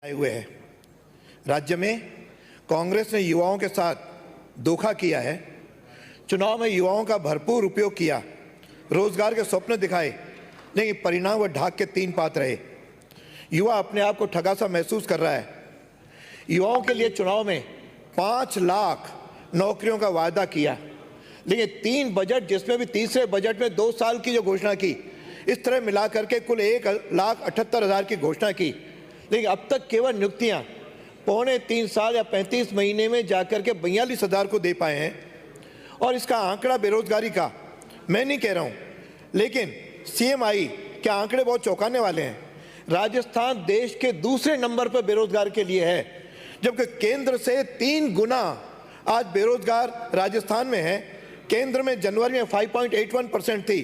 आए हुए हैं। राज्य में कांग्रेस ने युवाओं के साथ धोखा किया है। चुनाव में युवाओं का भरपूर उपयोग किया, रोजगार के स्वप्न दिखाए, लेकिन परिणाम वह ढाक के तीन पात रहे। युवा अपने आप को ठगा सा महसूस कर रहा है। युवाओं के लिए चुनाव में 5 लाख नौकरियों का वायदा किया, लेकिन 3 बजट, जिसमें भी तीसरे बजट में 2 साल की जो घोषणा की, इस तरह मिला करके कुल 1,78,000 की घोषणा की, लेकिन अब तक केवल नियुक्तियां 3.25 साल या 35 महीने में जाकर के 42,000 को दे पाए हैं। और इसका आंकड़ा बेरोजगारी का मैं नहीं कह रहा हूं, लेकिन CMI के आंकड़े बहुत चौंकाने वाले हैं। राजस्थान देश के दूसरे नंबर पर बेरोजगार के लिए है, जबकि केंद्र से 3 गुना आज बेरोजगार राजस्थान में है। केंद्र में जनवरी में 5.81% थी,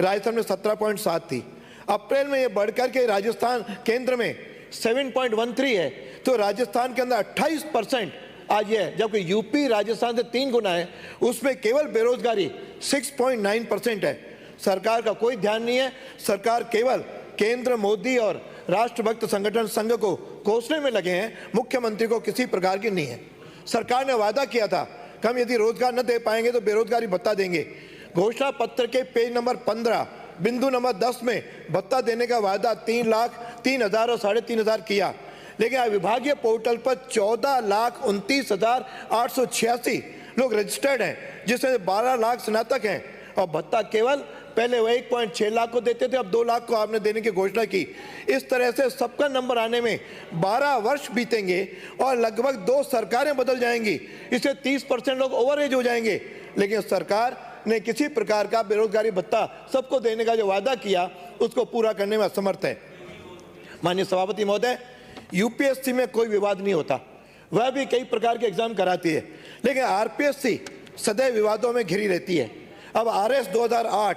राजस्थान में 17.7 थी। अप्रैल में ये बढ़कर के राजस्थान केंद्र में 7.13 है, तो राजस्थान के अंदर 28% आज ये है, जबकि यूपी राजस्थान से 3 गुना है, उसमें केवल बेरोजगारी 6.9% है। सरकार का कोई ध्यान नहीं है। सरकार केवल केंद्र मोदी और राष्ट्रभक्त संगठन संघ को कोसने में लगे हैं, मुख्यमंत्री को किसी प्रकार की नहीं है। सरकार ने वादा किया था कि हम यदि रोजगार न दे पाएंगे तो बेरोजगारी भत्ता देंगे। घोषणा पत्र के पेज नंबर 15 बिंदु नंबर 10 में भत्ता देने का वादा 3,03,000 और 3,500 किया, लेकिन विभागीय पोर्टल पर 14,29,886 लोग रजिस्टर्ड हैं, जिसमें 12 लाख स्नातक हैं, और भत्ता केवल पहले वो 1.6 लाख को देते थे, अब 2 लाख को आपने देने की घोषणा की। इस तरह से सबका नंबर आने में 12 वर्ष बीतेंगे और लगभग 2 सरकारें बदल जाएंगी। इससे 30% लोग ओवर एज हो जाएंगे, लेकिन सरकार ने किसी प्रकार का बेरोजगारी भत्ता सबको देने का जो वादा किया, उसको पूरा करने में असमर्थ है। माननीय सभापति महोदय, UPSC में कोई विवाद नहीं होता, वह भी कई प्रकार के एग्जाम कराती है, लेकिन RPSC सदैव विवादों में घिरी रहती है। अब RS 2008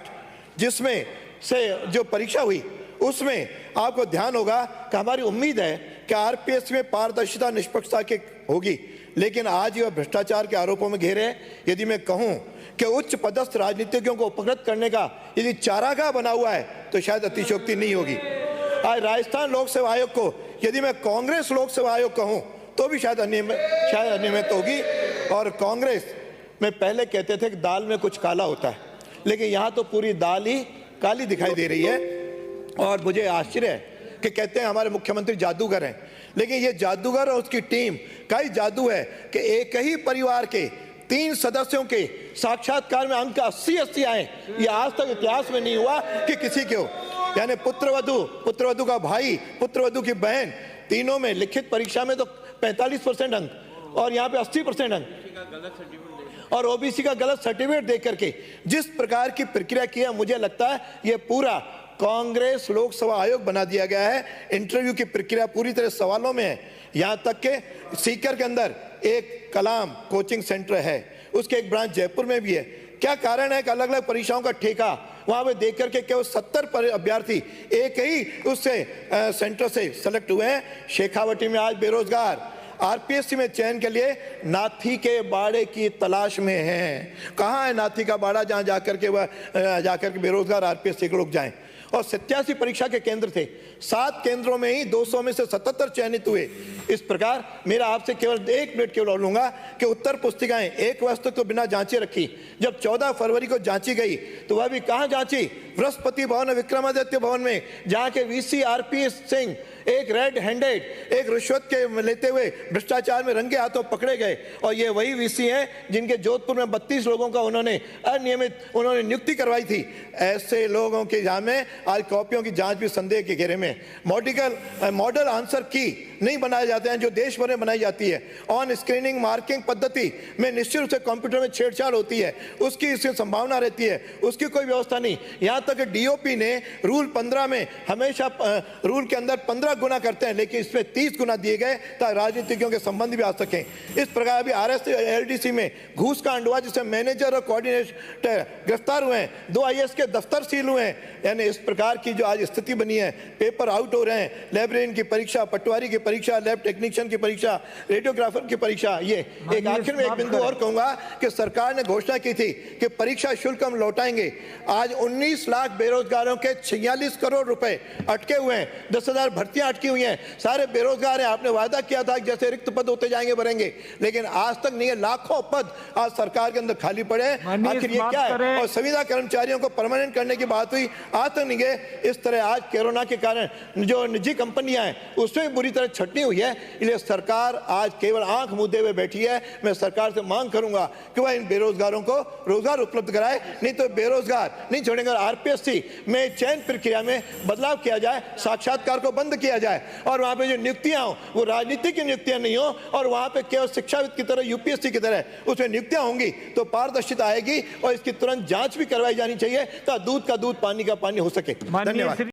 जिसमें से जो परीक्षा हुई, उसमें आपको ध्यान होगा कि हमारी उम्मीद है कि RPSC में पारदर्शिता निष्पक्षता की होगी, लेकिन आज यह भ्रष्टाचार के आरोपों में घेरे हैं। यदि मैं कहूं कि उच्च पदस्थ राजनीतिज्ञों को उपकृत करने का यदि चारागाह बना हुआ है, तो शायद अतिशयोक्ति नहीं होगी। आज राजस्थान लोक सेवा आयोग को यदि मैं कांग्रेस लोक सेवा आयोग कहूं, तो भी शायद अनियमित होगी। और कांग्रेस में पहले कहते थे कि दाल में कुछ काला होता है, लेकिन यहाँ तो पूरी दाल ही काली दिखाई दे रही है। और मुझे आश्चर्य है कि कहते हैं हमारे मुख्यमंत्री जादूगर हैं, लेकिन ये जादूगर और उसकी टीम का ही जादू है कि एक ही परिवार के 3 सदस्यों के साक्षात्कार में अंक 80 आए। ये आज तक इतिहास में नहीं हुआ कि किसी के हो। यानी पुत्रवधु का भाई, पुत्रवधु की बहन, तीनों में लिखित परीक्षा में तो 45% अंक, और यहाँ पे 80% अंक, और OBC का गलत सर्टिफिकेट देख करके जिस प्रकार की प्रक्रिया की है, मुझे लगता है ये पूरा कांग्रेस लोक सेवा आयोग बना दिया गया है। इंटरव्यू की प्रक्रिया पूरी तरह सवालों में है। यहाँ तक के सीकर के अंदर एक कलाम कोचिंग सेंटर है, उसके एक ब्रांच जयपुर में भी है। क्या कारण है कि अलग अलग परीक्षाओं का ठेका वहां पे देख करके केवल 70 अभ्यर्थी एक ही उससे सेंटर से सेलेक्ट हुए हैं। शेखावटी में आज बेरोजगार RPSC में चयन के लिए नाथी के बाड़े की तलाश में हैं। कहाँ है नाथी का बाड़ा जहाँ जाकर के बेरोजगार RPSC के लोग जाएं। और 87 परीक्षा के केंद्र थे, 7 केंद्रों में ही 200 में से 77 चयनित हुए। इस प्रकार मेरा आपसे केवल 1 मिनट केवल लूंगा कि उत्तर पुस्तिकाएं 1 वर्ष तक तो बिना जांचे रखी। जब 14 फरवरी को जांची गई, तो वह भी कहाँ जांची? बृहस्पति भवन, विक्रमादित्य भवन में, जहाँ के VC RP सिंह एक रेड हैंडेड, एक रिश्वत के लेते हुए भ्रष्टाचार में रंगे हाथों पकड़े गए। और ये वही VC हैं जिनके जोधपुर में 32 लोगों का उन्होंने नियुक्ति करवाई थी। ऐसे लोगों के जहाँ में आज कॉपियों की जांच भी संदेह के घेरे में। मॉडल आंसर की नहीं बनाए जाते हैं जो देश भर में बनाई जाती है। ऑन स्क्रीनिंग मार्किंग पद्धति में निश्चित रूप से कंप्यूटर में छेड़छाड़ होती है, उसकी इससे संभावना रहती है, उसकी कोई व्यवस्था नहीं। यहाँ तक DOP ने रूल 15 में हमेशा रूल के अंदर 15 गुना करते हैं, लेकिन इसमें 30 गुना दिए गए ताकि राजनीतिज्ञों के संबंध भी आ सकें। इस प्रकार अभी RSLDC में घूस कांड हुआ, जिसमें मैनेजर और कोऑर्डिनेटर गिरफ्तार हुए हैं, 2 IAS के दफ्तर सील हुए हैं। यानी इस प्रकार की जो आज स्थिति बनी है, पेपर आउट हो रहे हैं, लाइब्रेरियन की परीक्षा, पटवारी की परीक्षा, लैब टेक्नीशियन की परीक्षा, रेडियोग्राफर की परीक्षा, ये एक आखिर में एक बिंदु और कहूंगा कि सरकार ने घोषणा की थी कि परीक्षा शुल्क हम लौटाएंगे। आज 19 लाख बेरोजगारों के 46 करोड़ रुपए अटके हुए हैं, 10,000 भर्तियां अटकी हुई हैं, सारे बेरोजगार हैं। आपने वादा किया था कि जैसे रिक्त पद होते जाएंगे भरेंगे, लेकिन आज तक नहीं है। लाखों पद आज सरकार के अंदर खाली पड़े हैं। आखिर ये क्या है? और संविदा कर्मचारियों को परमानेंट करने की बात हुई, आज तक नहीं गए। इस तरह आज कोरोना के कारण जो निजी कंपनियां हैं उसमें भी बुरी तरह छटनी हुई है। इसलिए सरकार आज केवल आंख मूंदे हुए बैठी है। मैं सरकार से मांग करूंगा कि वह इन बेरोजगारों को रोजगार उपलब्ध कराए, नहीं तो बेरोजगार नहीं छोड़ेंगे। आरपीएससी में चयन प्रक्रिया में बदलाव किया जाए, साक्षात्कार को बंद किया जाए और वहां पे जो नियुक्तियां हो वो राजनीतिक की नियुक्तियां नहीं हो और वहां पे केवल शिक्षाविद की तरह, यूपीएससी की तरह उसमें नियुक्तियां होंगी तो पारदर्शिता आएगी और इसकी तुरंत जांच भी करवाई जानी चाहिए ताकि दूध का दूध पानी का पानी हो सके। धन्यवाद।